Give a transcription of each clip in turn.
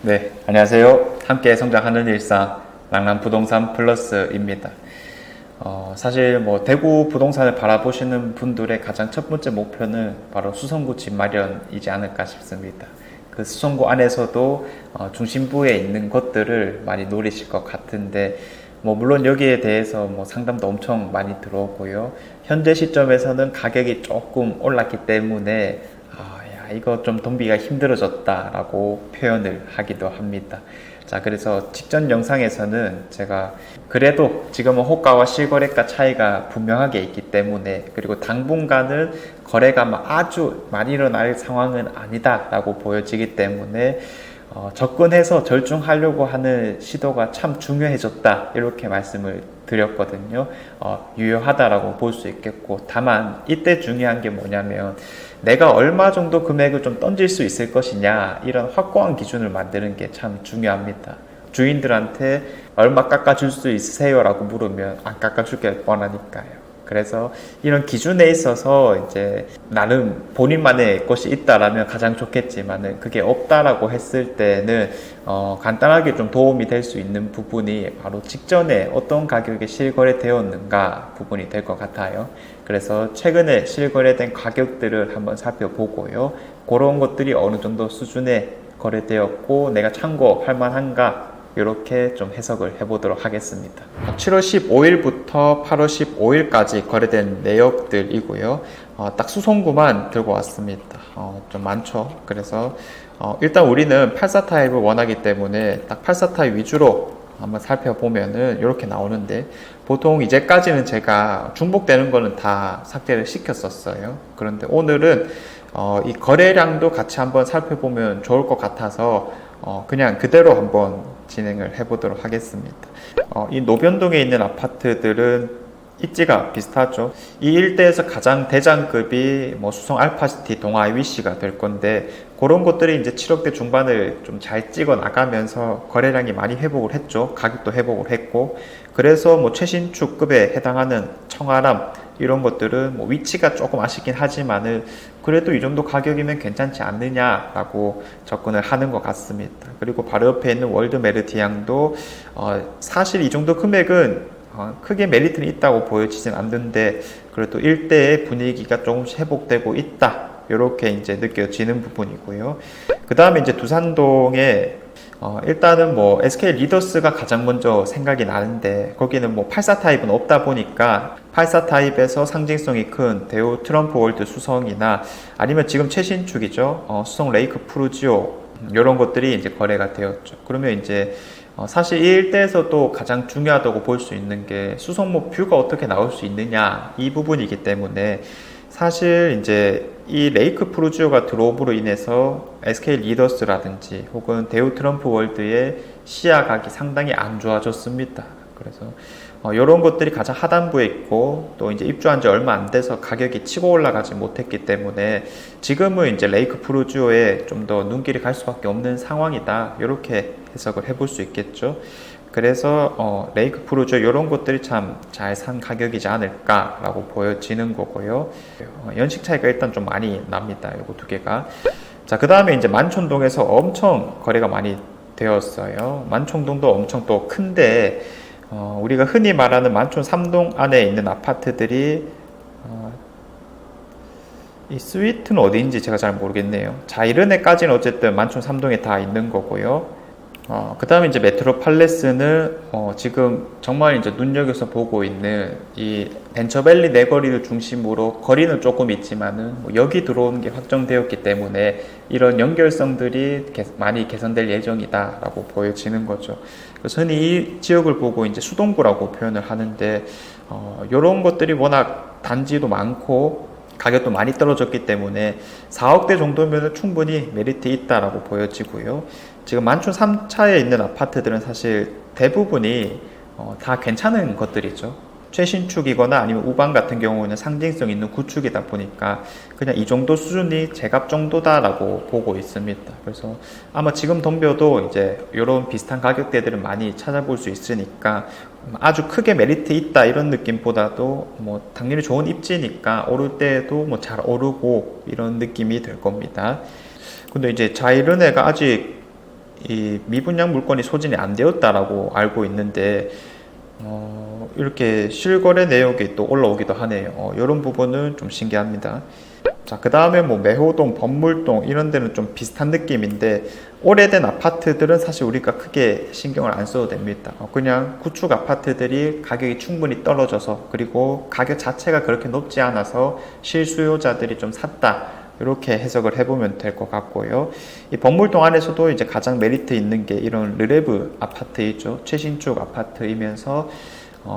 네, 안녕하세요. 함께 성장하는 일상 랑랑부동산 플러스입니다. 사실 대구 부동산을 바라보시는 분들의 가장 첫 번째 목표는 바로 수성구 집 마련이지 않을까 싶습니다. 그 수성구 안에서도 중심부에 있는 것들을 많이 노리실 것 같은데, 물론 여기에 대해서 상담도 엄청 많이 들어오고요. 현재 시점에서는 가격이 조금 올랐기 때문에 이거 좀 돈비가 힘들어졌다라고 표현을 하기도 합니다. 자, 그래서 직전 영상에서는 제가 그래도 지금은 호가와 실거래가 차이가 분명하게 있기 때문에, 그리고 당분간은 거래가 아주 많이 일어날 상황은 아니다라고 보여지기 때문에 접근해서 절충하려고 하는 시도가 참 중요해졌다, 이렇게 말씀을 드렸거든요. 유효하다라고 볼 수 있겠고, 다만 이때 중요한 게 뭐냐면 내가 얼마 정도 금액을 좀 던질 수 있을 것이냐, 이런 확고한 기준을 만드는 게 참 중요합니다. 주인들한테 얼마 깎아줄 수 있으세요? 라고 물으면 안 깎아줄 게 뻔하니까요. 그래서 이런 기준에 있어서 이제 나름 본인만의 것이 있다라면 가장 좋겠지만은, 그게 없다라고 했을 때는 간단하게 좀 도움이 될 수 있는 부분이 바로 직전에 어떤 가격에 실거래되었는가 부분이 될 것 같아요. 그래서 최근에 실거래된 가격들을 한번 살펴보고요. 그런 것들이 어느 정도 수준에 거래되었고 내가 참고할 만한가, 이렇게 좀 해석을 해보도록 하겠습니다. 7월 15일부터 8월 15일까지 거래된 내역들이고요. 딱 수성구만 들고 왔습니다. 좀 많죠. 그래서 일단 우리는 84 타입을 원하기 때문에 딱 84 타입 위주로 한번 살펴보면은 이렇게 나오는데, 보통 이제까지는 제가 중복되는 거는 다 삭제를 시켰었어요. 그런데 오늘은 이 거래량도 같이 한번 살펴보면 좋을 것 같아서 그냥 그대로 한번 진행을 해보도록 하겠습니다. 이 노변동에 있는 아파트들은 입지가 비슷하죠. 이 일대에서 가장 대장급이 수성 알파시티, 동아 IWC가 될 건데, 그런 것들이 이제 7억대 중반을 좀 잘 찍어 나가면서 거래량이 많이 회복을 했죠. 가격도 회복을 했고, 그래서 최신축급에 해당하는 청아람, 이런 것들은 위치가 조금 아쉽긴 하지만은 그래도 이 정도 가격이면 괜찮지 않느냐라고 접근을 하는 것 같습니다. 그리고 바로 옆에 있는 월드 메르디앙도 사실 이 정도 금액은 크게 메리트는 있다고 보여지진 않는데, 그래도 일대의 분위기가 조금씩 회복되고 있다, 이렇게 이제 느껴지는 부분이고요. 그 다음에 이제 두산동에 일단은 SK 리더스가 가장 먼저 생각이 나는데, 거기는 84 타입은 없다 보니까 84 타입에서 상징성이 큰 대우 트럼프 월드 수성이나 아니면 지금 최신축이죠. 수성 레이크 프루지오, 이런 것들이 이제 거래가 되었죠. 그러면 이제 사실 이 일대에서도 가장 중요하다고 볼 수 있는 게 수성 뷰가 어떻게 나올 수 있느냐, 이 부분이기 때문에 사실 이제 이 레이크 프루지오가 들어옴으로 인해서 SK 리더스라든지 혹은 대우 트럼프 월드의 시야각이 상당히 안 좋아졌습니다. 그래서 이런 것들이 가장 하단부에 있고, 또 이제 입주한 지 얼마 안 돼서 가격이 치고 올라가지 못했기 때문에 지금은 이제 레이크 프루지오에 좀 더 눈길이 갈 수밖에 없는 상황이다, 이렇게 해석을 해볼 수 있겠죠. 그래서 레이크 프루지오 이런 것들이 참 잘 산 가격이지 않을까라고 보여지는 거고요. 연식 차이가 일단 좀 많이 납니다, 요거 두 개가. 자, 그 다음에 이제 만촌동에서 엄청 거래가 많이 되었어요. 만촌동도 엄청 또 큰데, 우리가 흔히 말하는 만촌 3동 안에 있는 아파트들이 이 스위트는 어디인지 제가 잘 모르겠네요. 자이르네까지는 어쨌든 만촌 3동에 다 있는 거고요. 그 다음에 이제 메트로 팔레스는 지금 정말 이제 눈여겨서 보고 있는 이 벤처밸리 내거리를 중심으로, 거리는 조금 있지만은 여기 들어오는 게 확정되었기 때문에 이런 연결성들이 많이 개선될 예정이다라고 보여지는 거죠. 그래서 흔히 이 지역을 보고 이제 수동구라고 표현을 하는데, 이런 것들이 워낙 단지도 많고 가격도 많이 떨어졌기 때문에 4억대 정도면 충분히 메리트 있다라고 보여지고요. 지금 만촌 3차에 있는 아파트들은 사실 대부분이 다 괜찮은 것들이죠. 최신축이거나 아니면 우방 같은 경우는 상징성 있는 구축이다 보니까 그냥 이 정도 수준이 제값 정도다라고 보고 있습니다. 그래서 아마 지금 덤벼도 이제 이런 비슷한 가격대들을 많이 찾아볼 수 있으니까 아주 크게 메리트 있다 이런 느낌보다도 당연히 좋은 입지니까 오를 때도 잘 오르고 이런 느낌이 들 겁니다. 근데 이제 자이르네가 아직 이 미분양 물건이 소진이 안 되었다라고 알고 있는데 이렇게 실거래 내역이 또 올라오기도 하네요. 이런 부분은 좀 신기합니다. 자, 그 다음에 뭐 매호동, 범물동 이런 데는 좀 비슷한 느낌인데 오래된 아파트들은 사실 우리가 크게 신경을 안 써도 됩니다. 그냥 구축 아파트들이 가격이 충분히 떨어져서 그리고 가격 자체가 그렇게 높지 않아서 실수요자들이 좀 샀다, 이렇게 해석을 해보면 될 것 같고요. 이 범물동 안에서도 이제 가장 메리트 있는 게 이런 르레브 아파트이죠. 최신축 아파트이면서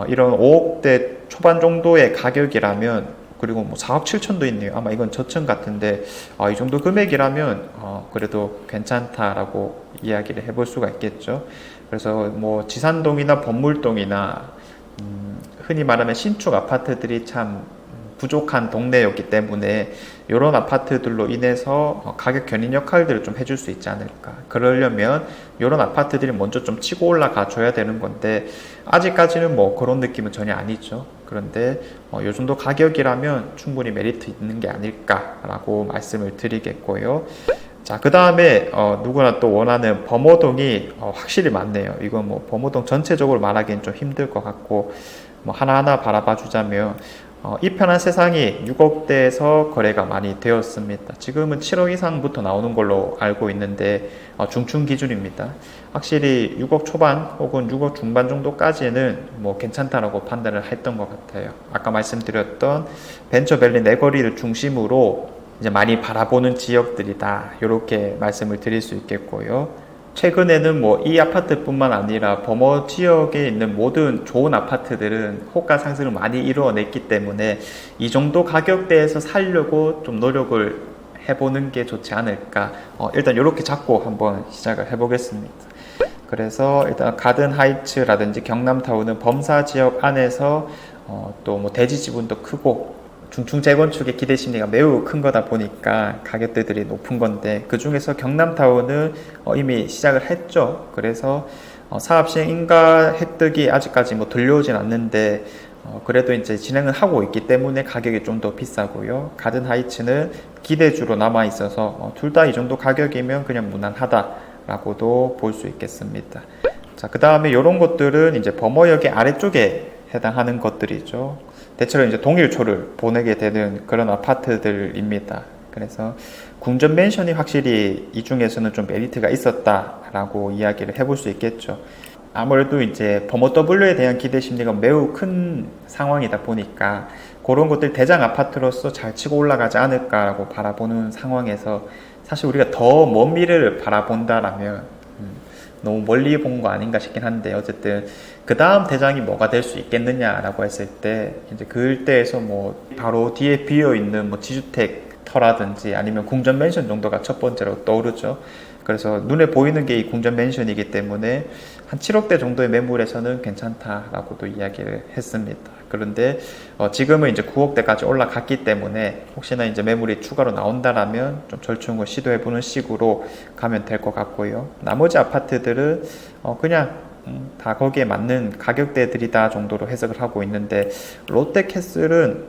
이런 5억대 초반 정도의 가격이라면, 그리고 뭐 4억 7천도 있네요. 아마 이건 저층 같은데 이 정도 금액이라면 그래도 괜찮다라고 이야기를 해볼 수가 있겠죠. 그래서 뭐 지산동이나 범물동이나 흔히 말하면 신축 아파트들이 참 부족한 동네였기 때문에 이런 아파트들로 인해서 가격 견인 역할들을 좀 해줄 수 있지 않을까. 그러려면 이런 아파트들이 먼저 좀 치고 올라가 줘야 되는 건데 아직까지는 뭐 그런 느낌은 전혀 아니죠. 그런데 이 정도 가격이라면 충분히 메리트 있는 게 아닐까라고 말씀을 드리겠고요. 자, 그 다음에 누구나 또 원하는 범어동이 확실히 많네요. 이건 뭐 범어동 전체적으로 말하기는 좀 힘들 것 같고, 뭐 하나하나 바라봐 주자면 이 편한 세상이 6억대에서 거래가 많이 되었습니다. 지금은 7억 이상부터 나오는 걸로 알고 있는데 중춘 기준입니다. 확실히 6억 초반 혹은 6억 중반 정도까지는 뭐 괜찮다라고 판단을 했던 것 같아요. 아까 말씀드렸던 벤처밸리 내거리를 중심으로 이제 많이 바라보는 지역들이다, 이렇게 말씀을 드릴 수 있겠고요. 최근에는 뭐 이 아파트뿐만 아니라 범어 지역에 있는 모든 좋은 아파트들은 호가 상승을 많이 이루어냈기 때문에 이 정도 가격대에서 살려고 좀 노력을 해보는 게 좋지 않을까. 일단 이렇게 잡고 한번 시작을 해보겠습니다. 그래서 일단 가든 하이츠라든지 경남타운은 범사 지역 안에서 또 뭐 대지 지분도 크고 중층 재건축의 기대 심리가 매우 큰 거다 보니까 가격대들이 높은 건데, 그 중에서 경남타운은 이미 시작을 했죠. 그래서 사업 시행 인가 획득이 아직까지 뭐 들려오진 않는데 그래도 이제 진행을 하고 있기 때문에 가격이 좀 더 비싸고요. 가든 하이츠는 기대주로 남아 있어서 둘 다 이 정도 가격이면 그냥 무난하다라고도 볼 수 있겠습니다. 자, 그 다음에 이런 것들은 이제 범어역의 아래쪽에 해당하는 것들이죠. 대체로 이제 동일초를 보내게 되는 그런 아파트들입니다. 그래서 궁전 맨션이 확실히 이 중에서는 좀 메리트가 있었다라고 이야기를 해볼 수 있겠죠. 아무래도 이제 범어 W에 대한 기대 심리가 매우 큰 상황이다 보니까 그런 것들 대장 아파트로서 잘 치고 올라가지 않을까라고 바라보는 상황에서, 사실 우리가 더 먼 미래를 바라본다라면 너무 멀리 본 거 아닌가 싶긴 한데, 어쨌든 그 다음 대장이 뭐가 될 수 있겠느냐라고 했을 때 이제 그때에서 뭐 바로 뒤에 비어 있는 뭐 지주택 터라든지 아니면 궁전 맨션 정도가 첫 번째로 떠오르죠. 그래서 눈에 보이는 게 이 궁전 맨션이기 때문에 한 7억대 정도의 매물에서는 괜찮다라고도 이야기를 했습니다. 그런데 지금은 이제 9억대까지 올라갔기 때문에 혹시나 이제 매물이 추가로 나온다라면 좀 절충을 시도해보는 식으로 가면 될 것 같고요. 나머지 아파트들은 그냥 다 거기에 맞는 가격대들이다 정도로 해석을 하고 있는데, 롯데캐슬은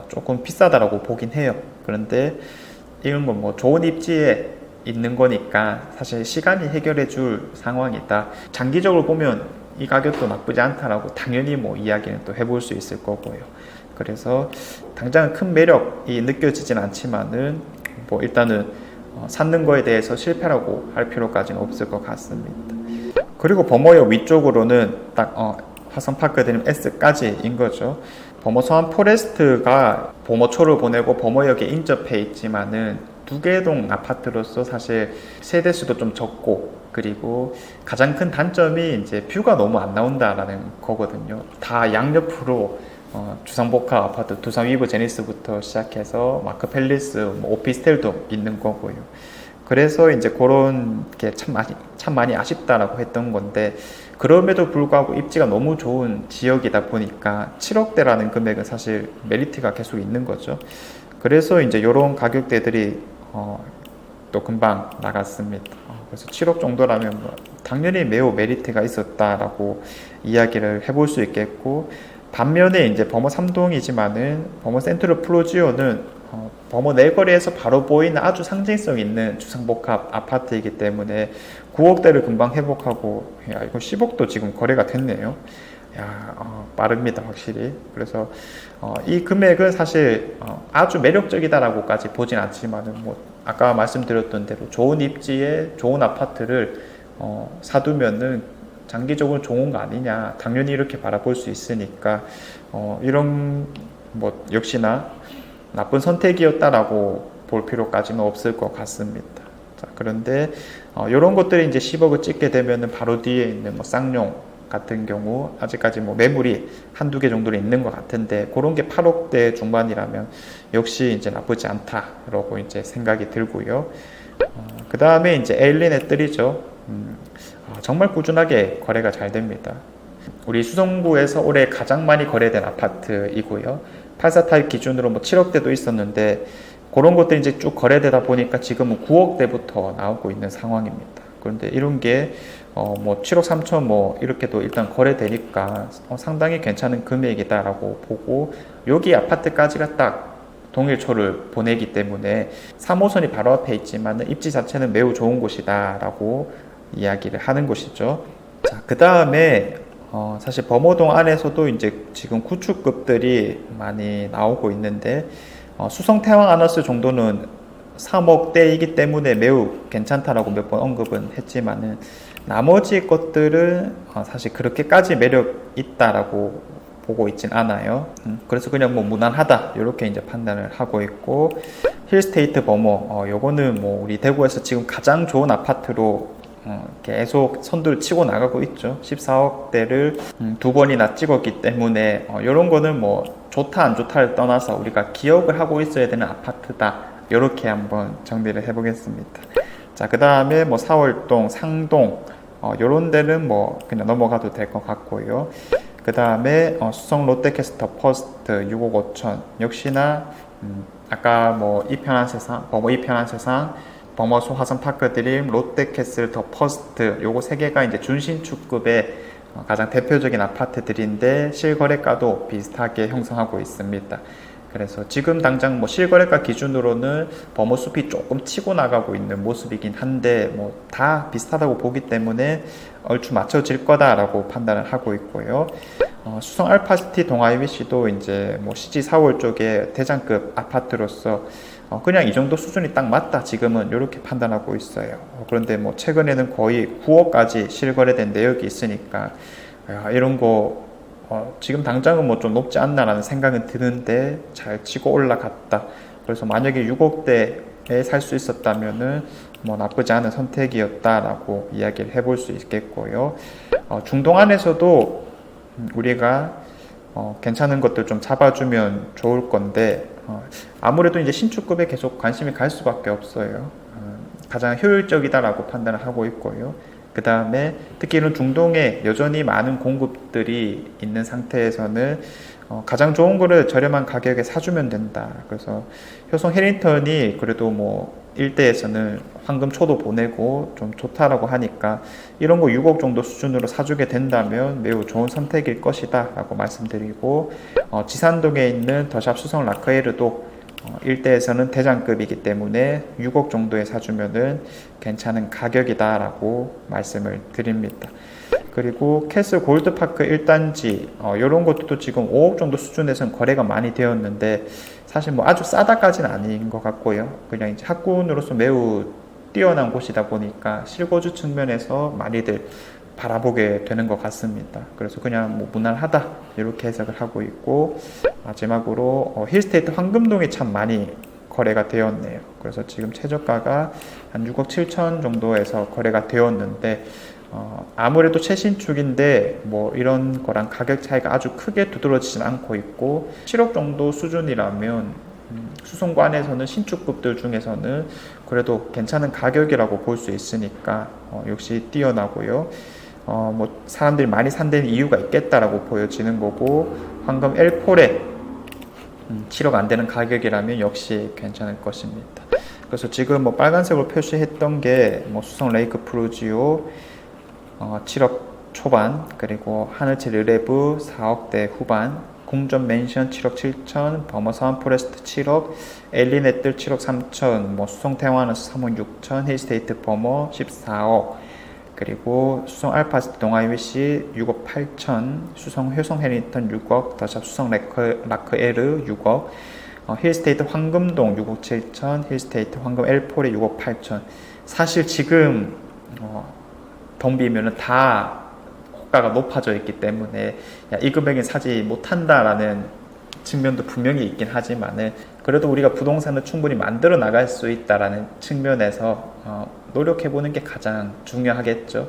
조금 비싸다라고 보긴 해요. 그런데 이건 뭐 좋은 입지에 있는 거니까 사실 시간이 해결해 줄 상황이다. 장기적으로 보면 이 가격도 나쁘지 않다라고 당연히 뭐 이야기는 또 해볼 수 있을 거고요. 그래서 당장 큰 매력이 느껴지진 않지만은 뭐 일단은 찾는 거에 대해서 실패라고 할 필요까지는 없을 것 같습니다. 그리고 범어역 위쪽으로는 딱 화성파크 드림 S까지인 거죠. 범어서안 포레스트가 범어초를 보내고 범어역에 인접해 있지만은 두 개 동 아파트로서 사실 세대수도 좀 적고, 그리고 가장 큰 단점이 이제 뷰가 너무 안 나온다라는 거거든요. 다 양옆으로 주상복합 아파트, 두산 위브 제니스부터 시작해서 마크 팰리스, 뭐 오피스텔도 있는 거고요. 그래서 이제 그런 게 참 많이 아쉽다라고 했던 건데, 그럼에도 불구하고 입지가 너무 좋은 지역이다 보니까 7억대라는 금액은 사실 메리트가 계속 있는 거죠. 그래서 이제 이런 가격대들이 또 금방 나갔습니다. 그래서 7억 정도라면 뭐 당연히 매우 메리트가 있었다라고 이야기를 해볼 수 있겠고, 반면에 이제 범어 3동이지만은 범어 센트럴 플로지오는 범어 내거리에서 바로 보이는 아주 상징성 있는 주상복합 아파트이기 때문에 9억대를 금방 회복하고, 야, 이거 10억도 지금 거래가 됐네요. 야, 빠릅니다, 확실히. 그래서 이 금액은 사실 아주 매력적이다라고까지 보진 않지만은, 뭐 아까 말씀드렸던 대로 좋은 입지에 좋은 아파트를 사두면은 장기적으로 좋은 거 아니냐, 당연히 이렇게 바라볼 수 있으니까 이런 뭐 역시나 나쁜 선택이었다라고 볼 필요까지는 없을 것 같습니다. 자, 그런데 이런 것들이 이제 10억을 찍게 되면은 바로 뒤에 있는 뭐 쌍용 같은 경우 아직까지 뭐 매물이 한두 개 정도는 있는 것 같은데, 그런 게 8억대 중반이라면 역시 이제 나쁘지 않다라고 이제 생각이 들고요. 그 다음에 이제 에일린의 뜰이죠. 정말 꾸준하게 거래가 잘 됩니다. 우리 수성구에서 올해 가장 많이 거래된 아파트이고요. 84 타입 기준으로 뭐 7억대도 있었는데, 그런 것들이 이제 쭉 거래되다 보니까 지금은 9억대부터 나오고 있는 상황입니다. 그런데 이런 게 뭐 7억 3천 뭐 이렇게도 일단 거래되니까 상당히 괜찮은 금액이다라고 보고, 여기 아파트까지가 딱 동일초를 보내기 때문에 3호선이 바로 앞에 있지만 입지 자체는 매우 좋은 곳이다라고 이야기를 하는 곳이죠. 자, 그 다음에 사실 범어동 안에서도 이제 지금 구축급들이 많이 나오고 있는데, 수성 태왕 아너스 정도는 3억대이기 때문에 매우 괜찮다라고 몇 번 언급은 했지만은, 나머지 것들은 사실 그렇게까지 매력 있다라고 보고 있진 않아요. 그래서 그냥 뭐 무난하다 이렇게 이제 판단을 하고 있고, 힐스테이트 범어 요거는 뭐 우리 대구에서 지금 가장 좋은 아파트로 계속 선두를 치고 나가고 있죠. 14억대를 두 번이나 찍었기 때문에 이런 거는 뭐 좋다 안 좋다를 떠나서 우리가 기억을 하고 있어야 되는 아파트다, 이렇게 한번 정리를 해보겠습니다. 자, 그 다음에 뭐 사월동, 상동 요런 데는 뭐 그냥 넘어가도 될 것 같고요. 그 다음에 수성 롯데캐스터 퍼스트 6억 5천 역시나 아까 뭐 이편한 세상, 범어 이편한 세상, 범어 소화선 파크 드림, 롯데캐슬 더 퍼스트, 요거 세 개가 이제 준신축급의 가장 대표적인 아파트들인데, 실거래가도 비슷하게 형성하고 있습니다. 그래서 지금 당장 뭐 실거래가 기준으로는 범어 숲이 조금 치고 나가고 있는 모습이긴 한데, 뭐 다 비슷하다고 보기 때문에 얼추 맞춰질 거다라고 판단을 하고 있고요. 수성 알파시티 동아이비시도 이제 뭐 CG 4월 쪽에 대장급 아파트로서 그냥 이 정도 수준이 딱 맞다 지금은 이렇게 판단하고 있어요. 그런데 뭐 최근에는 거의 9억까지 실거래된 내역이 있으니까, 야, 이런 거 지금 당장은 뭐 좀 높지 않나라는 생각은 드는데 잘 치고 올라갔다. 그래서 만약에 6억대에 살 수 있었다면은 뭐 나쁘지 않은 선택이었다라고 이야기를 해볼 수 있겠고요. 중동 안에서도 우리가 괜찮은 것들 좀 잡아주면 좋을 건데, 아무래도 이제 신축급에 계속 관심이 갈 수밖에 없어요. 가장 효율적이다라고 판단을 하고 있고요. 그 다음에 특히 이런 중동에 여전히 많은 공급들이 있는 상태에서는 가장 좋은 거를 저렴한 가격에 사주면 된다. 그래서 효성 해링턴이 그래도 뭐 일대에서는 황금초도 보내고 좀 좋다라고 하니까, 이런 거 6억 정도 수준으로 사주게 된다면 매우 좋은 선택일 것이다 라고 말씀드리고, 지산동에 있는 더샵 수성 라크에르도 일대에서는 대장급이기 때문에 6억 정도에 사주면은 괜찮은 가격이다 라고 말씀을 드립니다. 그리고 캐슬 골드파크 1단지 이런 것도 지금 5억 정도 수준에서는 거래가 많이 되었는데, 사실 뭐 아주 싸다까지는 아닌 것 같고요. 그냥 이제 학군으로서 매우 뛰어난 곳이다 보니까 실거주 측면에서 많이들 바라보게 되는 것 같습니다. 그래서 그냥 뭐 무난하다 이렇게 해석을 하고 있고, 마지막으로 힐스테이트 황금동이 참 많이 거래가 되었네요. 그래서 지금 최저가가 한 6억 7천 정도에서 거래가 되었는데, 아무래도 최신축인데 뭐 이런 거랑 가격 차이가 아주 크게 두드러지진 않고 있고, 7억 정도 수준이라면 수성구 안에서는 신축급들 중에서는 그래도 괜찮은 가격이라고 볼 수 있으니까 역시 뛰어나고요. 뭐 사람들이 많이 산다는 이유가 있겠다라고 보여지는 거고, 황금 엘폴에 7억 안 되는 가격이라면 역시 괜찮을 것입니다. 그래서 지금 뭐 빨간색으로 표시했던 게 뭐 수성 레이크 프루지오 7억 초반, 그리고 하늘채 르레브 4억대 후반, 궁전 맨션 7억 7천, 버머선 포레스트 7억, 엘리넷들 7억 3천, 뭐 수성 태화너스 3억 6천, 힐스테이트 버머 14억, 그리고 수성 알파스트 동아이위시 6억 8천, 수성 효성 해리턴 6억, 더샵 수성 라크 에르 6억, 힐스테이트 황금동 6억 7천, 힐스테이트 황금 엘폴이 6억 8천. 사실 지금 덤비면은 다 호가가 높아져 있기 때문에 이 금액은 사지 못한다라는 측면도 분명히 있긴 하지만은 그래도 우리가 부동산을 충분히 만들어 나갈 수 있다라는 측면에서 노력해보는 게 가장 중요하겠죠.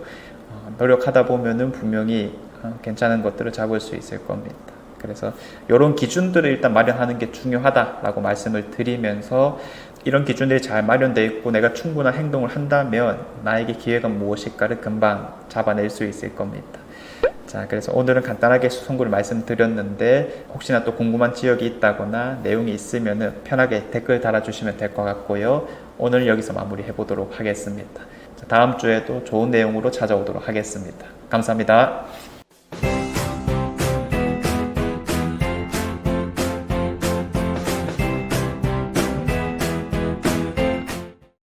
노력하다 보면은 분명히 괜찮은 것들을 잡을 수 있을 겁니다. 그래서 이런 기준들을 일단 마련하는 게 중요하다라고 말씀을 드리면서 이런 기준들이 잘 마련되어 있고 내가 충분한 행동을 한다면 나에게 기회가 무엇일까를 금방 잡아낼 수 있을 겁니다. 자, 그래서 오늘은 간단하게 수성구를 말씀드렸는데 혹시나 또 궁금한 지역이 있다거나 내용이 있으면 편하게 댓글 달아주시면 될 것 같고요. 오늘 여기서 마무리해 보도록 하겠습니다. 자, 다음 주에도 좋은 내용으로 찾아오도록 하겠습니다. 감사합니다.